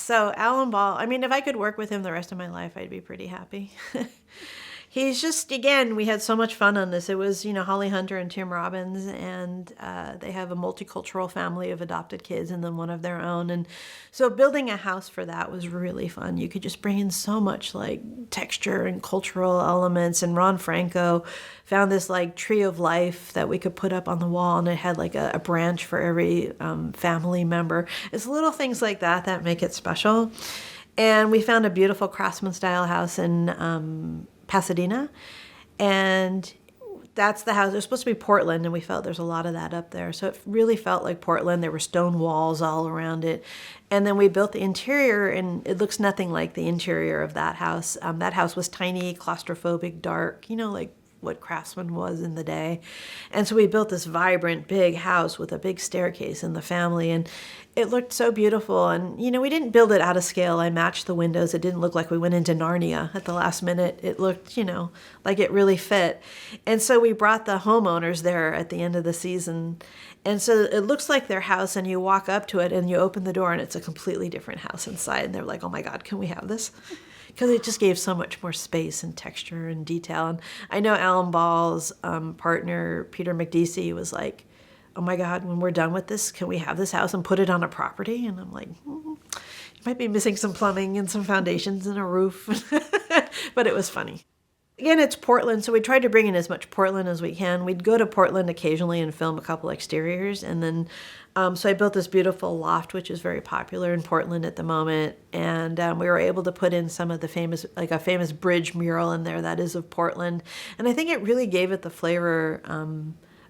So Alan Ball, I mean, if I could work with him the rest of my life, I'd be pretty happy. He's just, again, we had so much fun on this. It was, Holly Hunter and Tim Robbins, and they have a multicultural family of adopted kids and then one of their own. And so building a house for that was really fun. You could just bring in so much like texture and cultural elements. And Ron Franco found this like tree of life that we could put up on the wall, and it had like a branch for every family member. It's little things like that that make it special. And we found a beautiful craftsman style house in Pasadena, and that's the house. It was supposed to be Portland, and we felt there's a lot of that up there. So it really felt like Portland. There were stone walls all around it. And then we built the interior, and it looks nothing like the interior of that house. That house was tiny, claustrophobic, dark, like what Craftsman was in the day. And so we built this vibrant, big house with a big staircase in the family, and it looked so beautiful. And, we didn't build it out of scale. I matched the windows. It didn't look like we went into Narnia at the last minute. It looked, like it really fit. And so we brought the homeowners there at the end of the season. And so it looks like their house, and you walk up to it and you open the door and it's a completely different house inside. And they're like, oh my God, can we have this? Because it just gave so much more space and texture and detail. And I know Alan Ball's partner, Peter McDeesey, was like, oh my God, when we're done with this, can we have this house and put it on a property? And I'm like, you might be missing some plumbing and some foundations and a roof. But it was funny. Again, it's Portland, so we tried to bring in as much Portland as we can. We'd go to Portland occasionally and film a couple exteriors, and then so I built this beautiful loft, which is very popular in Portland at the moment, and we were able to put in some of the famous, like a famous bridge mural in there that is of Portland, and I think it really gave it the flavor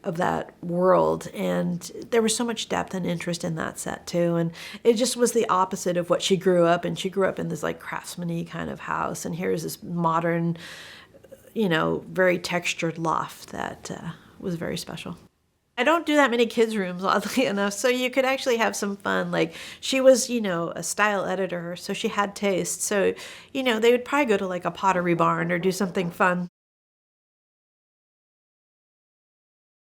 of that world, and there was so much depth and interest in that set too, and it just was the opposite of what she grew up in. She grew up in this like craftsman-y kind of house, and here's this modern, very textured loft that was very special. I don't do that many kids' rooms, oddly enough, so you could actually have some fun. Like, she was, a style editor, so she had taste. So, they would probably go to like a pottery barn or do something fun.